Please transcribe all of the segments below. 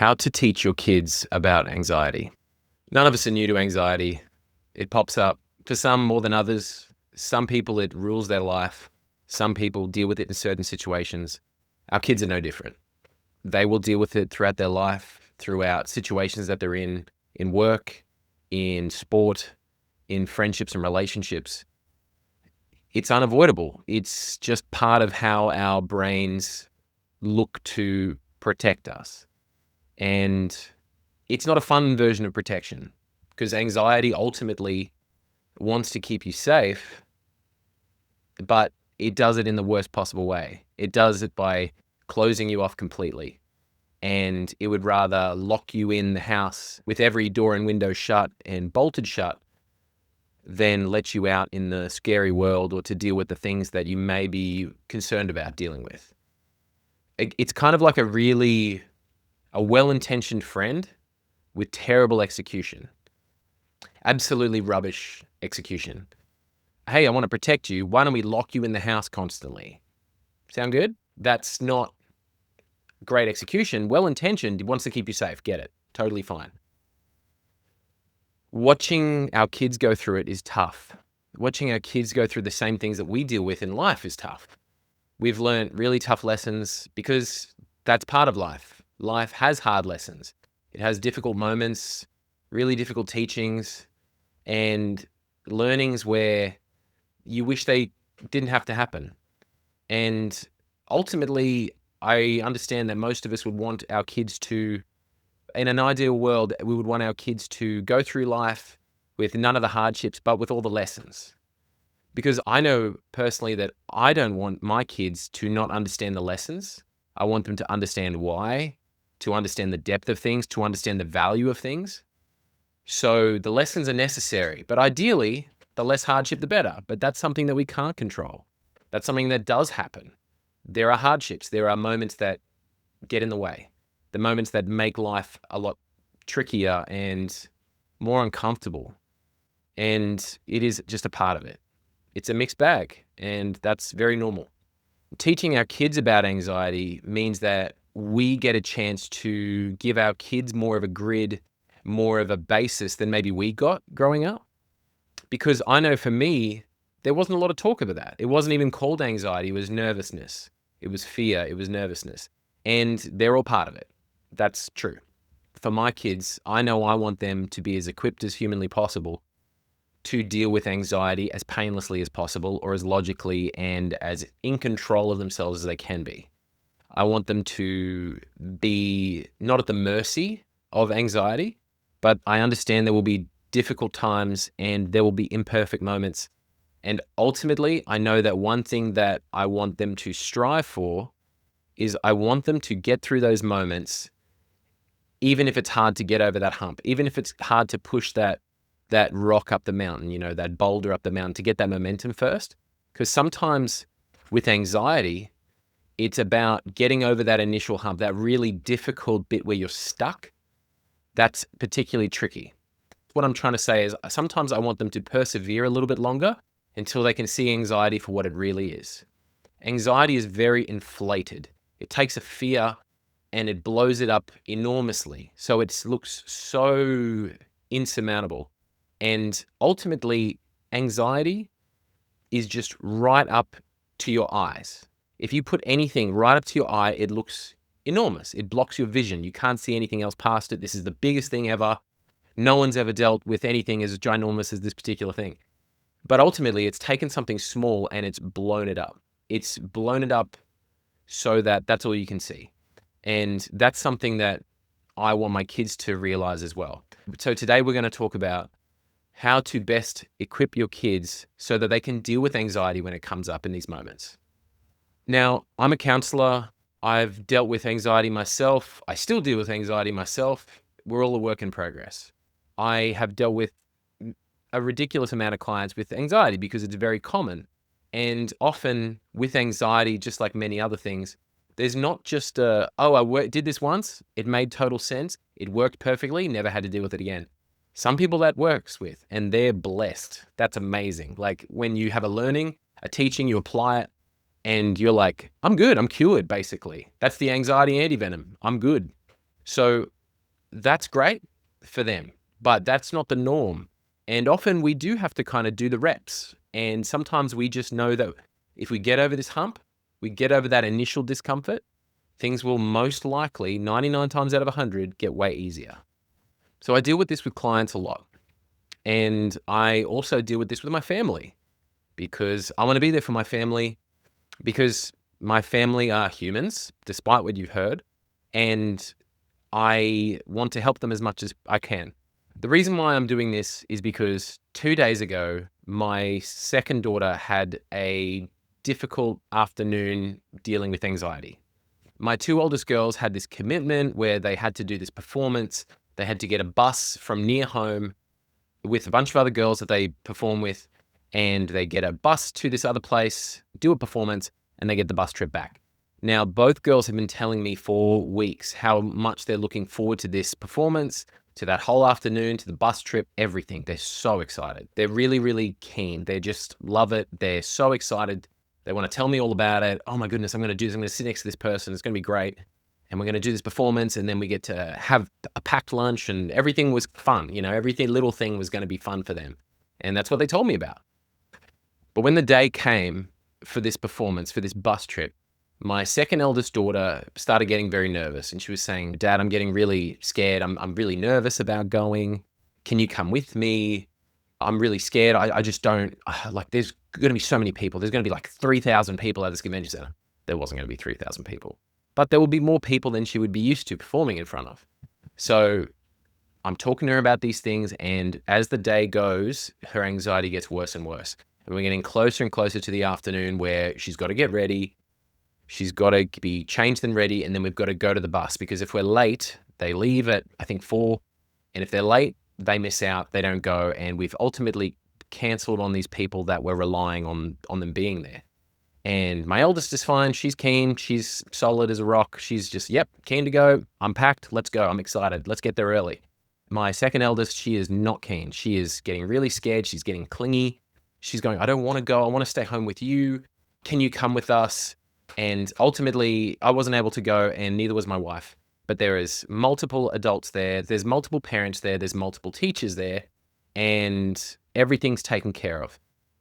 How to teach your kids about anxiety. None of us are new to anxiety. It pops up for some more than others. Some people, it rules their life. Some people deal with it in certain situations. Our kids are no different. They will deal with it throughout their life, throughout situations that they're in work, in sport, in friendships and relationships. It's unavoidable. It's just part of how our brains look to protect us. And it's not a fun version of protection, because anxiety ultimately wants to keep you safe, but it does it in the worst possible way. It does it by closing you off completely. And it would rather lock you in the house with every door and window shut and bolted shut than let you out in the scary world or to deal with the things that you may be concerned about dealing with. It's kind of like a well-intentioned friend with terrible execution. Absolutely rubbish execution. Hey, I want to protect you. Why don't we lock you in the house constantly? Sound good? That's not great execution. Well-intentioned, it wants to keep you safe. Get it. Totally fine. Watching our kids go through it is tough. Watching our kids go through the same things that we deal with in life is tough. We've learned really tough lessons because that's part of life. Life has hard lessons. It has difficult moments, really difficult teachings, and learnings where you wish they didn't have to happen. And ultimately, I understand that most of us would want our kids to, in an ideal world, we would want our kids to go through life with none of the hardships, but with all the lessons. Because I know personally that I don't want my kids to not understand the lessons. I want them to understand why, to understand the depth of things, to understand the value of things. So the lessons are necessary, but ideally, the less hardship, the better. But that's something that we can't control. That's something that does happen. There are hardships. There are moments that get in the way. The moments that make life a lot trickier and more uncomfortable. And it is just a part of it. It's a mixed bag, and that's very normal. Teaching our kids about anxiety means that we get a chance to give our kids more of a grid, more of a basis than maybe we got growing up. Because I know for me, there wasn't a lot of talk about that. It wasn't even called anxiety. It was nervousness. It was fear. It was nervousness. And they're all part of it. That's true. For my kids, I know I want them to be as equipped as humanly possible to deal with anxiety as painlessly as possible, or as logically and as in control of themselves as they can be. I want them to be not at the mercy of anxiety, but I understand there will be difficult times and there will be imperfect moments. And ultimately, I know that one thing that I want them to strive for is I want them to get through those moments, even if it's hard to get over that hump, even if it's hard to push that rock up the mountain, that boulder up the mountain, to get that momentum first. Because sometimes with anxiety, it's about getting over that initial hump, that really difficult bit where you're stuck. That's particularly tricky. What I'm trying to say is sometimes I want them to persevere a little bit longer until they can see anxiety for what it really is. Anxiety is very inflated. It takes a fear and it blows it up enormously. So it looks so insurmountable. And ultimately, anxiety is just right up to your eyes. If you put anything right up to your eye, it looks enormous. It blocks your vision. You can't see anything else past it. This is the biggest thing ever. No one's ever dealt with anything as ginormous as this particular thing. But ultimately, it's taken something small and it's blown it up. It's blown it up so that that's all you can see. And that's something that I want my kids to realize as well. So today we're going to talk about how to best equip your kids so that they can deal with anxiety when it comes up in these moments. Now, I'm a counselor. I've dealt with anxiety myself. I still deal with anxiety myself. We're all a work in progress. I have dealt with a ridiculous amount of clients with anxiety because it's very common. And often with anxiety, just like many other things, there's not just did this once, it made total sense, it worked perfectly, never had to deal with it again. Some people that works with, and they're blessed. That's amazing. Like when you have a teaching, you apply it, and you're like, I'm good, I'm cured, basically. That's the anxiety antivenom. I'm good. So that's great for them, but that's not the norm. And often we do have to kind of do the reps. And sometimes we just know that if we get over this hump, we get over that initial discomfort, things will most likely, 99 times out of 100, get way easier. So I deal with this with clients a lot. And I also deal with this with my family because I want to be there for my family because my family are humans, despite what you've heard. And I want to help them as much as I can. The reason why I'm doing this is because 2 days ago, my second daughter had a difficult afternoon dealing with anxiety. My two oldest girls had this commitment where they had to do this performance. They had to get a bus from near home with a bunch of other girls that they perform with, and they get a bus to this other place, do a performance, and they get the bus trip back. Now, both girls have been telling me for weeks how much they're looking forward to this performance, to that whole afternoon, to the bus trip, everything. They're so excited. They're really, really keen. They just love it. They're so excited. They want to tell me all about it. Oh my goodness, I'm going to do this. I'm going to sit next to this person. It's going to be great. And we're going to do this performance. And then we get to have a packed lunch, and everything was fun. Everything, little thing was going to be fun for them. And that's what they told me about. But when the day came for this performance, for this bus trip, my second eldest daughter started getting very nervous, and she was saying, "Dad, I'm getting really scared. I'm really nervous about going. Can you come with me? I'm really scared. I just don't, like, there's going to be so many people. There's going to be like 3,000 people at this convention center." There wasn't going to be 3,000 people, but there would be more people than she would be used to performing in front of. So I'm talking to her about these things, and as the day goes, her anxiety gets worse and worse. And we're getting closer and closer to the afternoon where she's got to get ready. She's got to be changed and ready, and then we've got to go to the bus, because if we're late, they leave at, I think, 4. And if they're late, they miss out, they don't go. And we've ultimately canceled on these people that were relying on them being there. And my eldest is fine. She's keen. She's solid as a rock. She's just, yep, keen to go. I'm packed. Let's go. I'm excited. Let's get there early. My second eldest, she is not keen. She is getting really scared. She's getting clingy. She's going, "I don't want to go. I want to stay home with you. Can you come with us?" And ultimately, I wasn't able to go, and neither was my wife. But there is multiple adults there. There's multiple parents there. There's multiple teachers there. And everything's taken care of.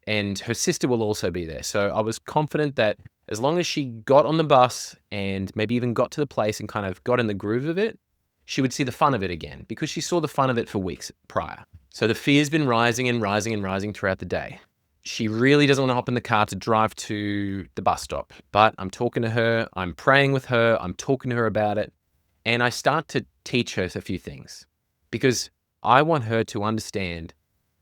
And her sister will also be there. So I was confident that as long as she got on the bus and maybe even got to the place and kind of got in the groove of it, she would see the fun of it again, because she saw the fun of it for weeks prior. So the fear's been rising and rising and rising throughout the day. She really doesn't want to hop in the car to drive to the bus stop, but I'm talking to her, I'm praying with her, I'm talking to her about it, and I start to teach her a few things, because I want her to understand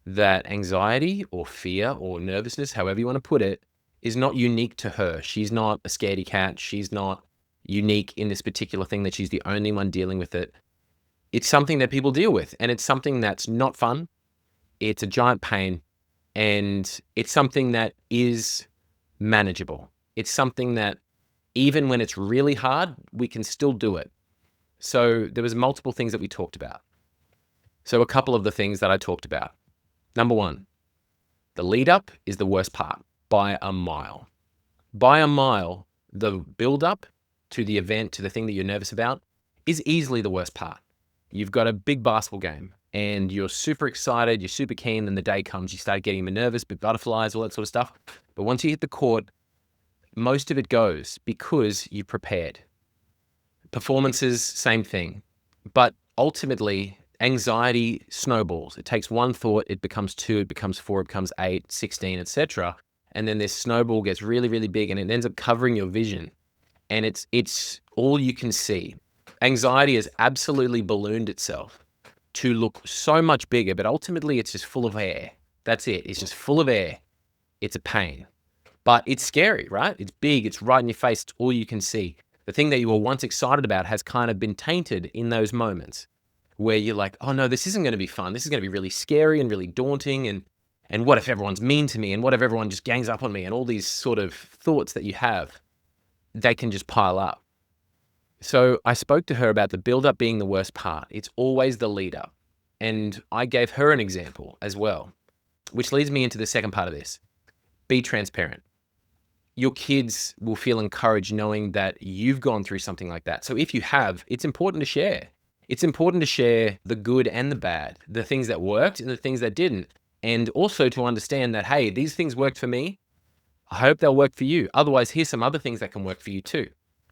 that anxiety or fear or nervousness, however you want to put it, is not unique to her. She's not a scaredy cat. She's not unique in this particular thing that she's the only one dealing with it. It's something that people deal with, and it's something that's not fun. It's a giant pain, and it's something that is manageable. It's something that even when it's really hard, we can still do it. So there was multiple things that we talked about. So a couple of the things that I talked about. Number 1, the lead up is the worst part by a mile. By a mile, the build up to the event, to the thing that you're nervous about, is easily the worst part. You've got a big basketball game and you're super excited, you're super keen, then the day comes, you start getting nervous, bit butterflies, all that sort of stuff. But once you hit the court, most of it goes because you prepared. Performances, same thing. But ultimately, anxiety snowballs. It takes one thought, it becomes 2, it becomes 4, it becomes 8, 16, etc. And then this snowball gets really, really big, and it ends up covering your vision. And it's all you can see. Anxiety has absolutely ballooned itself to look so much bigger, but ultimately it's just full of air. That's it. It's just full of air. It's a pain. But it's scary, right? It's big. It's right in your face. It's all you can see. The thing that you were once excited about has kind of been tainted in those moments where you're like, oh no, this isn't going to be fun. This is going to be really scary and really daunting. And what if everyone's mean to me? And what if everyone just gangs up on me? And all these sort of thoughts that you have, they can just pile up. So I spoke to her about the build-up being the worst part. It's always the lead-up. And I gave her an example as well, which leads me into the second part of this. Be transparent. your kids will feel encouraged knowing that you've gone through something like that. So if you have, it's important to share. It's important to share the good and the bad, the things that worked and the things that didn't. And also to understand that, hey, these things worked for me. I hope they'll work for you. Otherwise, here's some other things that can work for you too.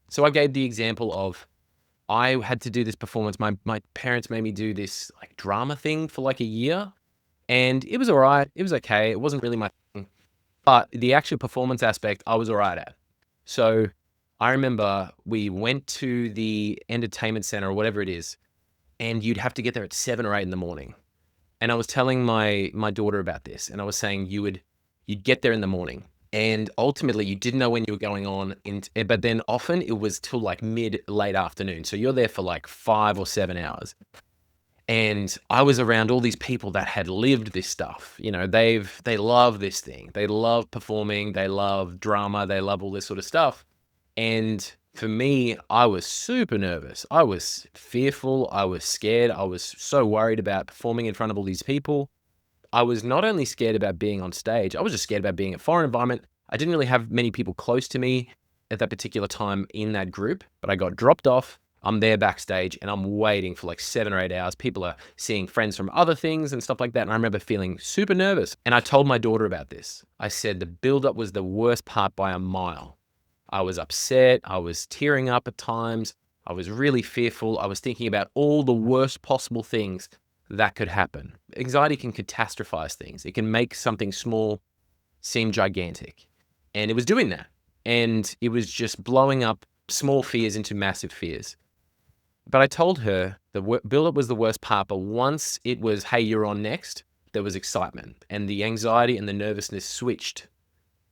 So I gave the example of I had to do this performance. My parents made me do this like drama thing for like a year. And it was all right. It was okay. It wasn't really my thing. But the actual performance aspect, I was all right at. So I remember we went to the entertainment center or whatever it is, and you'd have to get there at 7 or 8 in the morning. And I was telling my daughter about this, and I was saying you'd get there in the morning, and ultimately you didn't know when you were going on, but then often it was till like late afternoon. So you're there for like 5 or 7 hours. And I was around all these people that had lived this stuff. You know, they love this thing. They love performing. They love drama. They love all this sort of stuff. And for me, I was super nervous. I was fearful. I was scared. I was so worried about performing in front of all these people. I was not only scared about being on stage, I was just scared about being in a foreign environment. I didn't really have many people close to me at that particular time in that group, but I got dropped off. I'm there backstage and I'm waiting for like 7 or 8 hours. People are seeing friends from other things and stuff like that. And I remember feeling super nervous. And I told my daughter about this. I said the build-up was the worst part by a mile. I was upset. I was tearing up at times. I was really fearful. I was thinking about all the worst possible things that could happen. Anxiety can catastrophize things. It can make something small seem gigantic. And it was doing that. And it was just blowing up small fears into massive fears. But I told her the build-up was the worst part, but once it was, hey, you're on next, there was excitement. And the anxiety and the nervousness switched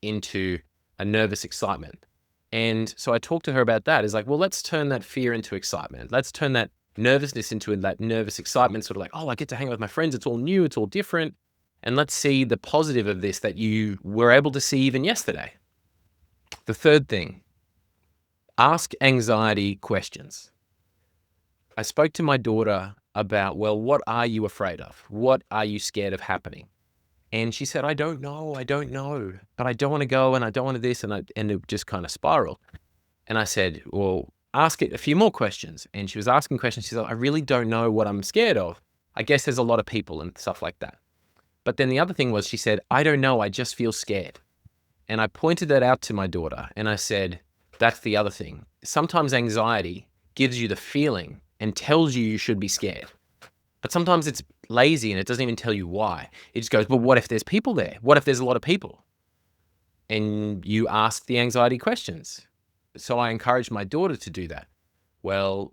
into a nervous excitement. And so I talked to her about that. It's like, well, let's turn that fear into excitement. Let's turn that nervousness into that nervous excitement, sort of like, oh, I get to hang out with my friends. It's all new. It's all different. And let's see the positive of this that you were able to see even yesterday. The third thing, ask anxiety questions. I spoke to my daughter about, well, what are you afraid of? What are you scared of happening? And she said, I don't know, but I don't want to go and I don't want to this. And it just kind of spiraled. And I said, well, ask it a few more questions. And she was asking questions. She said, I really don't know what I'm scared of. I guess there's a lot of people and stuff like that. But then the other thing was, she said, I don't know, I just feel scared. And I pointed that out to my daughter and I said, that's the other thing. Sometimes anxiety gives you the feeling and tells you should be scared. But sometimes it's lazy and it doesn't even tell you why. It just goes, well, what if there's people there? What if there's a lot of people? And you ask the anxiety questions. So I encouraged my daughter to do that. Well,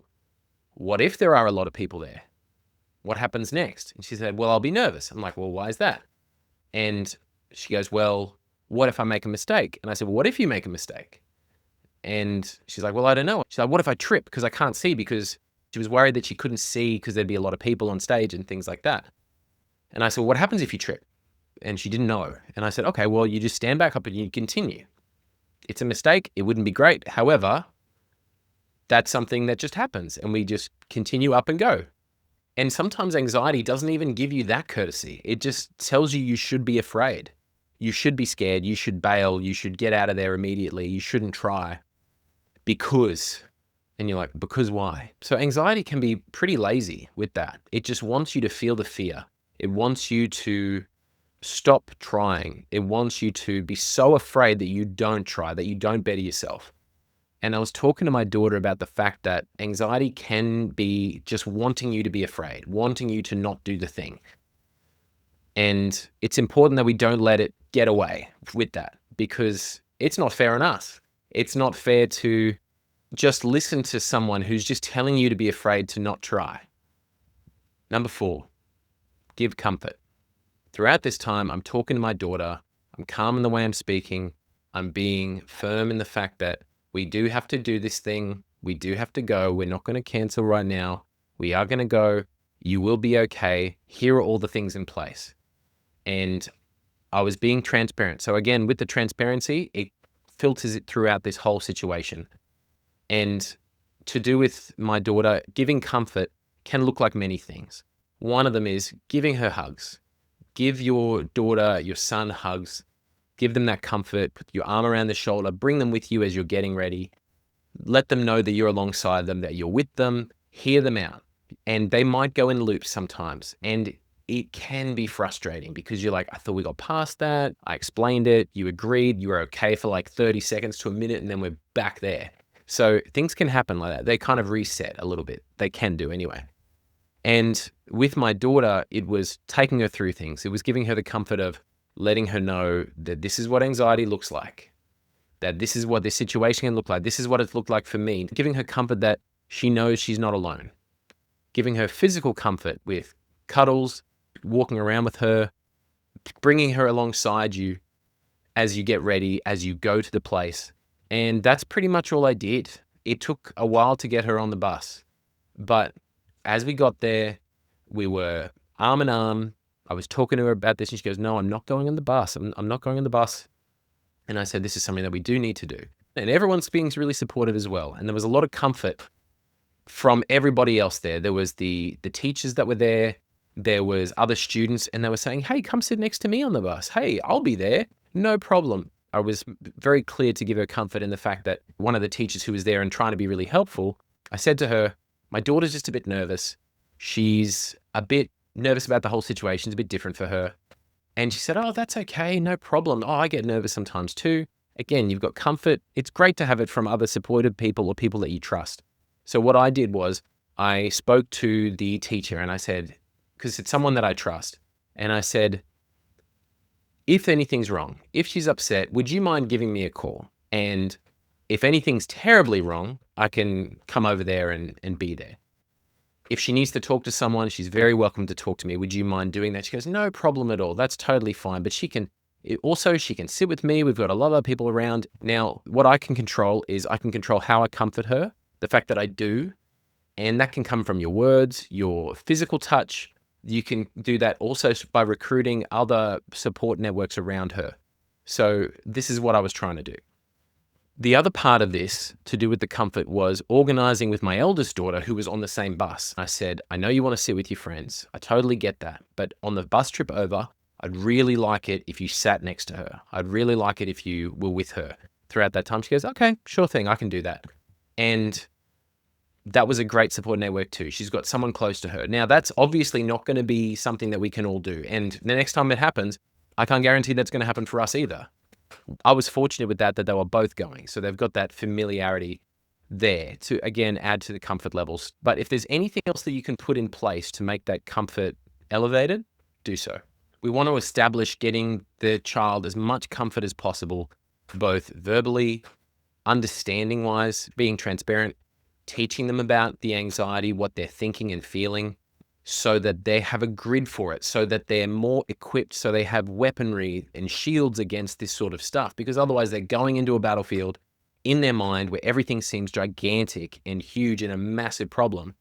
what if there are a lot of people there? What happens next? And she said, well, I'll be nervous. I'm like, well, why is that? And she goes, well, what if I make a mistake? And I said, well, what if you make a mistake? And she's like, well, I don't know. She's like, what if I trip because I can't see? Because she was worried that she couldn't see because there'd be a lot of people on stage and things like that. And I said, what happens if you trip? And she didn't know. And I said, okay, well, you just stand back up and you continue. It's a mistake. It wouldn't be great. However, that's something that just happens and we just continue up and go. And sometimes anxiety doesn't even give you that courtesy. It just tells you should be afraid. You should be scared. You should bail. You should get out of there immediately. You shouldn't try because... And you're like, because why? So anxiety can be pretty lazy with that. It just wants you to feel the fear. It wants you to stop trying. It wants you to be so afraid that you don't try, that you don't better yourself. And I was talking to my daughter about the fact that anxiety can be just wanting you to be afraid, wanting you to not do the thing. And it's important that we don't let it get away with that because it's not fair on us. It's not fair to just listen to someone who's just telling you to be afraid to not try. Number 4, give comfort. Throughout this time, I'm talking to my daughter. I'm calm in the way I'm speaking. I'm being firm in the fact that we do have to do this thing. We do have to go. We're not going to cancel right now. We are going to go. You will be okay. Here are all the things in place. And I was being transparent. So again, with the transparency, it filters it throughout this whole situation. And to do with my daughter, giving comfort can look like many things. One of them is giving her hugs. Give your daughter, your son hugs Give them that comfort, put your arm around the shoulder, bring them with you as you're getting ready. Let them know that you're alongside them, that you're with them, hear them out. And they might go in loops sometimes. And it can be frustrating because you're like, I thought we got past that. I explained it. You agreed. You were okay for like 30 seconds to a minute, and then we're back there. So things can happen like that. They kind of reset a little bit. They can do anyway. And with my daughter, it was taking her through things. It was giving her the comfort of letting her know that this is what anxiety looks like, that this is what this situation can look like. This is what it's looked like for me. Giving her comfort that she knows she's not alone. Giving her physical comfort with cuddles, walking around with her, bringing her alongside you as you get ready, as you go to the place. And that's pretty much all I did. It took a while to get her on the bus. But as we got there, we were arm in arm. I was talking to her about this and she goes, no, I'm not going on the bus. I'm not going on the bus. And I said, this is something that we do need to do. And everyone's being really supportive as well. And there was a lot of comfort from everybody else there. There was the teachers that were there. There was other students, and they were saying, hey, come sit next to me on the bus. Hey, I'll be there. No problem. I was very clear to give her comfort in the fact that one of the teachers who was there and trying to be really helpful, I said to her, my daughter's just a bit nervous. She's a bit nervous about the whole situation. It's a bit different for her. And she said, oh, that's okay. No problem. Oh, I get nervous sometimes too. Again, you've got comfort. It's great to have it from other supportive people or people that you trust. So what I did was I spoke to the teacher and I said, because it's someone that I trust, and I said, if anything's wrong, if she's upset, would you mind giving me a call? And if anything's terribly wrong, I can come over there and be there. If she needs to talk to someone, she's very welcome to talk to me. Would you mind doing that? She goes, no problem at all. That's totally fine. But she can sit with me. We've got a lot of other people around. Now, what I can control is I can control how I comfort her, the fact that I do. And that can come from your words, your physical touch. You can do that also by recruiting other support networks around her. So this is what I was trying to do. The other part of this to do with the comfort was organizing with my eldest daughter who was on the same bus. I said, I know you want to sit with your friends. I totally get that. But on the bus trip over, I'd really like it if you sat next to her. I'd really like it if you were with her throughout that time. She goes, okay, sure thing. I can do that. And that was a great support network too. She's got someone close to her. Now, that's obviously not going to be something that we can all do. And the next time it happens, I can't guarantee that's going to happen for us either. I was fortunate with that they were both going. So they've got that familiarity there to, again, add to the comfort levels. But if there's anything else that you can put in place to make that comfort elevated, do so. We want to establish getting the child as much comfort as possible, both verbally, understanding-wise, being transparent, teaching them about the anxiety, what they're thinking and feeling, so that they have a grid for it, so that they're more equipped, so they have weaponry and shields against this sort of stuff. Because otherwise they're going into a battlefield in their mind where everything seems gigantic and huge and a massive problem,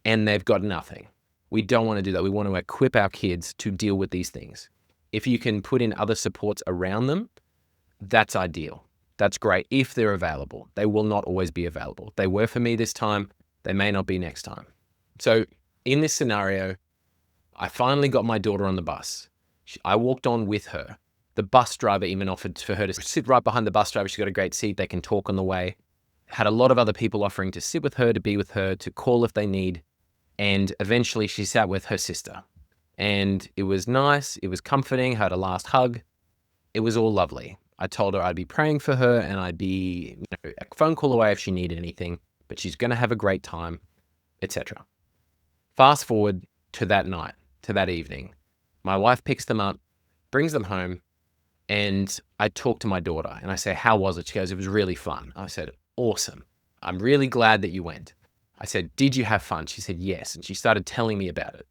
and they've got nothing. We don't want to do that. We want to equip our kids to deal with these things. If you can put in other supports around them, that's ideal. That's great if they're available. They will not always be available. They were for me this time. They may not be next time. So in this scenario, I finally got my daughter on the bus. I walked on with her. The bus driver even offered for her to sit right behind the bus driver. She's got a great seat. They can talk on the way. Had a lot of other people offering to sit with her, to be with her, to call if they need. And eventually she sat with her sister. And it was nice. It was comforting. Had a last hug. It was all lovely. I told her I'd be praying for her and I'd be a phone call away if she needed anything, but she's going to have a great time, etc. Fast forward to that night, to that evening. My wife picks them up, brings them home, and I talk to my daughter and I say, how was it? She goes, it was really fun. I said, awesome. I'm really glad that you went. I said, did you have fun? She said, yes. And she started telling me about it.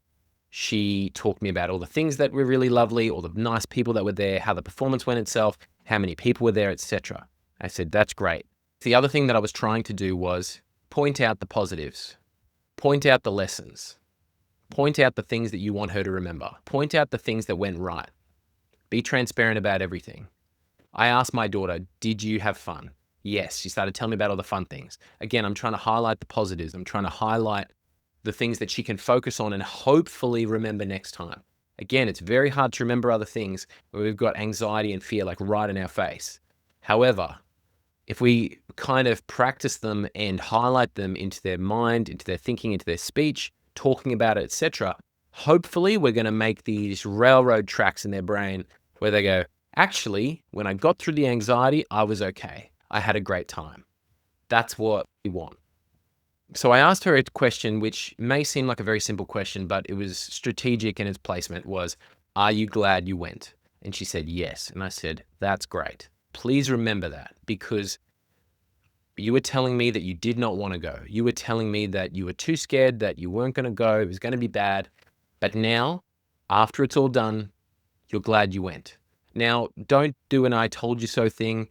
She talked me about all the things that were really lovely, all the nice people that were there, how the performance went itself, how many people were there, etc. I said, that's great. The other thing that I was trying to do was point out the positives, point out the lessons, point out the things that you want her to remember, point out the things that went right. Be transparent about everything. I asked my daughter, did you have fun? Yes. She started telling me about all the fun things. Again, I'm trying to highlight the positives. I'm trying to highlight the things that she can focus on and hopefully remember next time. Again, it's very hard to remember other things where we've got anxiety and fear like right in our face. However, if we kind of practice them and highlight them into their mind, into their thinking, into their speech, talking about it, etc., hopefully we're going to make these railroad tracks in their brain where they go, actually, when I got through the anxiety, I was okay. I had a great time. That's what we want. So I asked her a question, which may seem like a very simple question, but it was strategic in its placement, was, are you glad you went? And she said, yes. And I said, that's great. Please remember that, because you were telling me that you did not want to go. You were telling me that you were too scared, that you weren't going to go. It was going to be bad. But now, after it's all done, you're glad you went. Now, don't do an I told you so thing.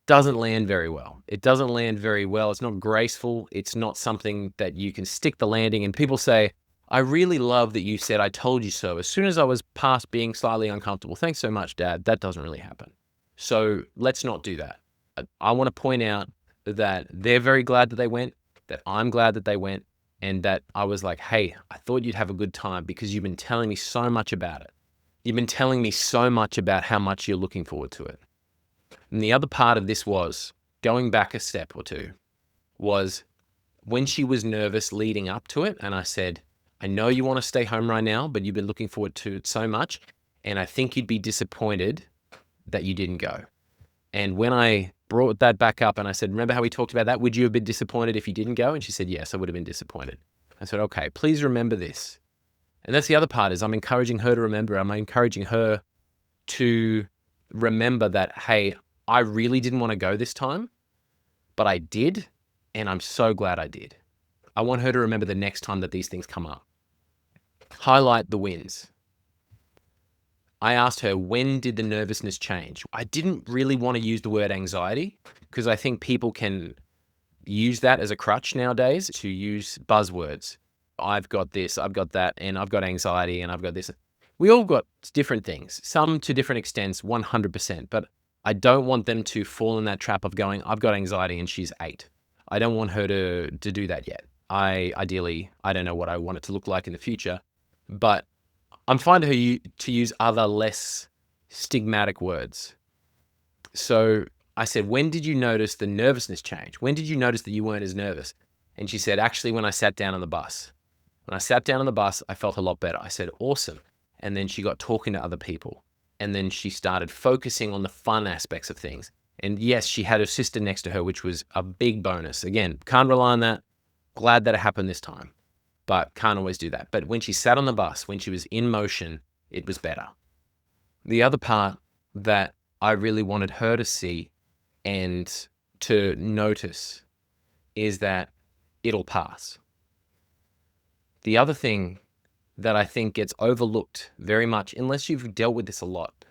Doesn't land very well. It doesn't land very well. It's not graceful. It's not something that you can stick the landing. And people say, I really love that you said, I told you so. As soon as I was past being slightly uncomfortable. Thanks so much, Dad. That doesn't really happen. So let's not do that. I want to point out that they're very glad that they went, that I'm glad that they went, and that I was like, hey, I thought you'd have a good time because you've been telling me so much about it. You've been telling me so much about how much you're looking forward to it. And the other part of this was, going back a step or two, was when she was nervous leading up to it, and I said, I know you want to stay home right now, but you've been looking forward to it so much, and I think you'd be disappointed that you didn't go. And when I brought that back up and I said, remember how we talked about that? Would you have been disappointed if you didn't go? And she said, yes, I would have been disappointed. I said, okay, please remember this. And that's the other part, is I'm encouraging her to remember. I'm encouraging her to remember that, hey, I really didn't want to go this time, but I did, and I'm so glad I did. I want her to remember the next time that these things come up. Highlight the wins. I asked her, when did the nervousness change? I didn't really want to use the word anxiety because I think people can use that as a crutch nowadays to use buzzwords. I've got this, I've got that, and I've got anxiety, and I've got this. We all got different things, some to different extents, 100%, but I don't want them to fall in that trap of going, I've got anxiety and she's 8. I don't want her to do that yet. Ideally, I don't know what I want it to look like in the future, but I'm fine to use other less stigmatic words. So I said, when did you notice the nervousness change? When did you notice that you weren't as nervous? And she said, actually, when I sat down on the bus. When I sat down on the bus, I felt a lot better. I said, awesome. And then she got talking to other people. And then she started focusing on the fun aspects of things. And yes, she had her sister next to her, which was a big bonus. Again, can't rely on that. Glad that it happened this time, but can't always do that. But when she sat on the bus, when she was in motion, it was better. The other part that I really wanted her to see and to notice is that it'll pass. The other thing that I think gets overlooked very much, unless you've dealt with this a lot,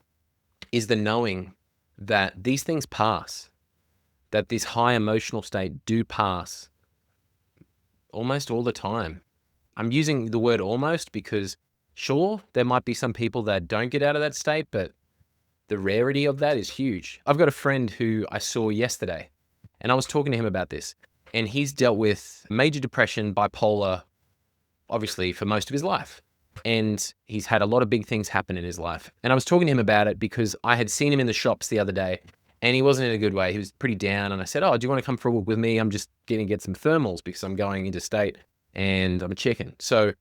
is the knowing that these things pass, that this high emotional state do pass almost all the time. I'm using the word almost because sure, there might be some people that don't get out of that state, but the rarity of that is huge. I've got a friend who I saw yesterday, and I was talking to him about this, and he's dealt with major depression, bipolar, obviously for most of his life. And he's had a lot of big things happen in his life. And I was talking to him about it because I had seen him in the shops the other day and he wasn't in a good way. He was pretty down. And I said, oh, do you want to come for a walk with me? I'm just going to get some thermals because I'm going interstate and I'm a chicken. So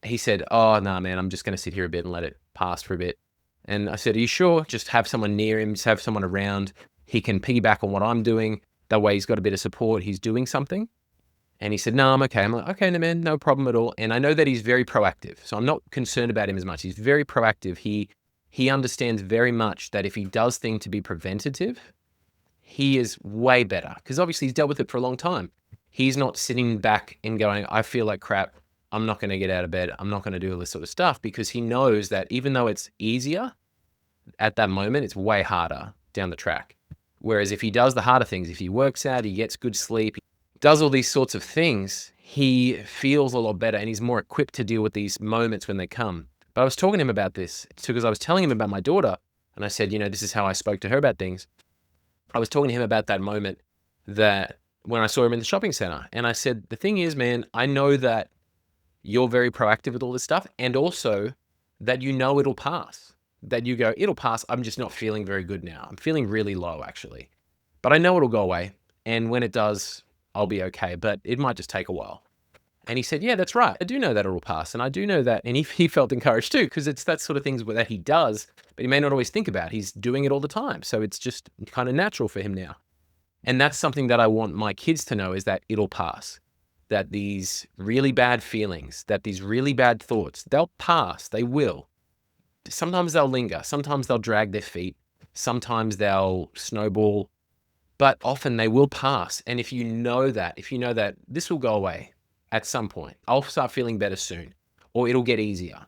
he said, oh, nah, man, I'm just going to sit here a bit and let it pass for a bit. And I said, are you sure? Just have someone near him, just have someone around. He can piggyback on what I'm doing. That way he's got a bit of support. He's doing something. And he said, no, I'm okay. I'm like, okay, no, man, no problem at all. And I know that he's very proactive. So I'm not concerned about him as much. He's very proactive. He understands very much that if he does things to be preventative, he is way better. Because obviously he's dealt with it for a long time. He's not sitting back and going, I feel like crap. I'm not going to get out of bed. I'm not going to do all this sort of stuff. Because he knows that even though it's easier at that moment, it's way harder down the track. Whereas if he does the harder things, if he works out, he gets good sleep, does all these sorts of things, he feels a lot better and he's more equipped to deal with these moments when they come. But I was talking to him about this because I was telling him about my daughter and I said, you know, this is how I spoke to her about things. I was talking to him about that moment that when I saw him in the shopping center and I said, the thing is, man, I know that you're very proactive with all this stuff. And also that you know it'll pass. That you go, it'll pass. I'm just not feeling very good now. I'm feeling really low, actually. But I know it'll go away. And when it does, I'll be okay. But it might just take a while. And he said, yeah, that's right. I do know that it'll pass. And I do know that. And he felt encouraged too, because it's that sort of things that he does, but he may not always think about. He's doing it all the time. So it's just kind of natural for him now. And that's something that I want my kids to know, is that it'll pass. That these really bad feelings, that these really bad thoughts, they'll pass. They will. Sometimes they'll linger. Sometimes they'll drag their feet. Sometimes they'll snowball. But often they will pass. And if you know that this will go away at some point, I'll start feeling better soon, or it'll get easier.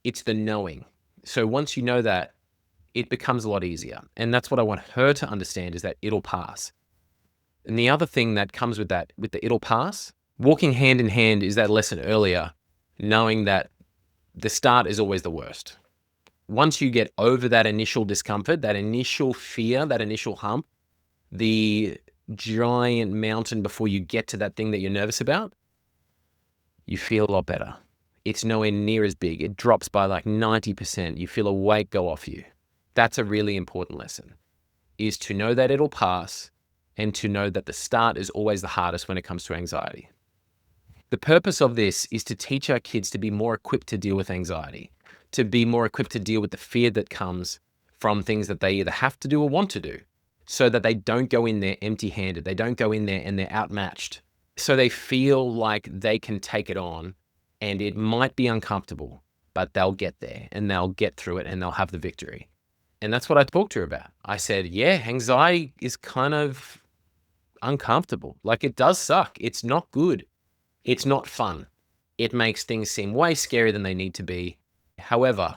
It's the knowing. So once you know that, it becomes a lot easier. And that's what I want her to understand, is that it'll pass. And the other thing that comes with that, with the it'll pass, walking hand in hand, is that lesson earlier, knowing that the start is always the worst. Once you get over that initial discomfort, that initial fear, that initial hump, the giant mountain before you get to that thing that you're nervous about, you feel a lot better. It's nowhere near as big. It drops by like 90%. You feel a weight go off you. That's a really important lesson, is to know that it'll pass, and to know that the start is always the hardest when it comes to anxiety. The purpose of this is to teach our kids to be more equipped to deal with anxiety, to be more equipped to deal with the fear that comes from things that they either have to do or want to do, so that they don't go in there empty-handed. They don't go in there and they're outmatched. So they feel like they can take it on, and it might be uncomfortable, but they'll get there and they'll get through it and they'll have the victory. And that's what I talked to her about. I said, yeah, anxiety is kind of uncomfortable. Like, it does suck. It's not good. It's not fun. It makes things seem way scarier than they need to be. However,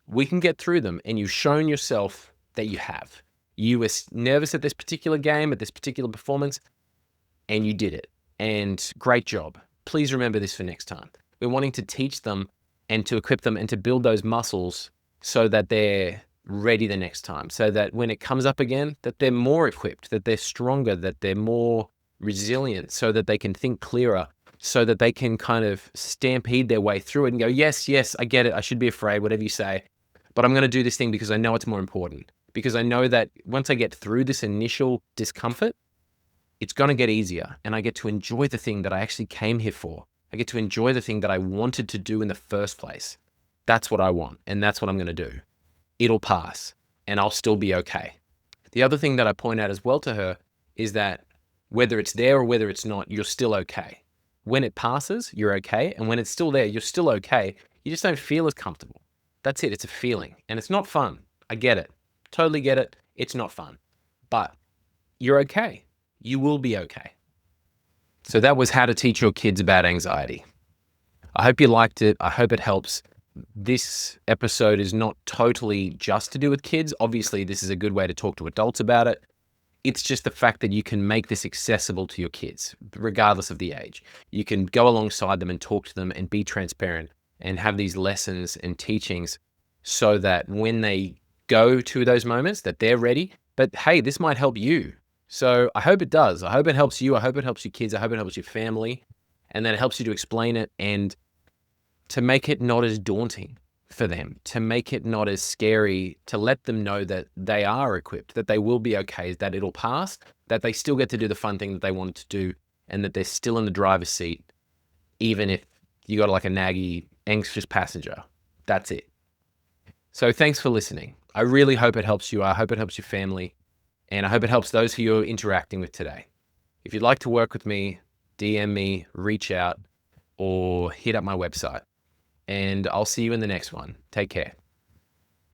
we can get through them, and you've shown yourself that you have. You were nervous at this particular game, at this particular performance, and you did it. And great job. Please remember this for next time. We're wanting to teach them and to equip them and to build those muscles so that they're ready the next time, so that when it comes up again, that they're more equipped, that they're stronger, that they're more resilient, so that they can think clearer, so that they can kind of stampede their way through it and go, yes, I get it. I should be afraid, whatever you say, but I'm going to do this thing because I know it's more important. Because I know that once I get through this initial discomfort, it's going to get easier, and I get to enjoy the thing that I actually came here for. I get to enjoy the thing that I wanted to do in the first place. That's what I want, and that's what I'm going to do. It'll pass, and I'll still be okay. The other thing that I point out as well to her is that whether it's there or whether it's not, you're still okay. When it passes, you're okay, and when it's still there, you're still okay. You just don't feel as comfortable. That's it. It's a feeling, and it's not fun. I get it. Totally get it. It's not fun, but you're okay. You will be okay. So that was how to teach your kids about anxiety. I hope you liked it. I hope it helps. This episode is not totally just to do with kids. Obviously, this is a good way to talk to adults about it. It's just the fact that you can make this accessible to your kids, regardless of the age. You can go alongside them and talk to them and be transparent and have these lessons and teachings so that when they go to those moments, that they're ready. But hey, this might help you. So I hope it does. I hope it helps you. I hope it helps your kids. I hope it helps your family. And that it helps you to explain it and to make it not as daunting for them, to make it not as scary, to let them know that they are equipped, that they will be okay, that it'll pass, that they still get to do the fun thing that they wanted to do, and that they're still in the driver's seat, even if you got like a naggy, anxious passenger. That's it. So thanks for listening. I really hope it helps you. I hope it helps your family. And I hope it helps those who you're interacting with today. If you'd like to work with me, DM me, reach out, or hit up my website. And I'll see you in the next one. Take care.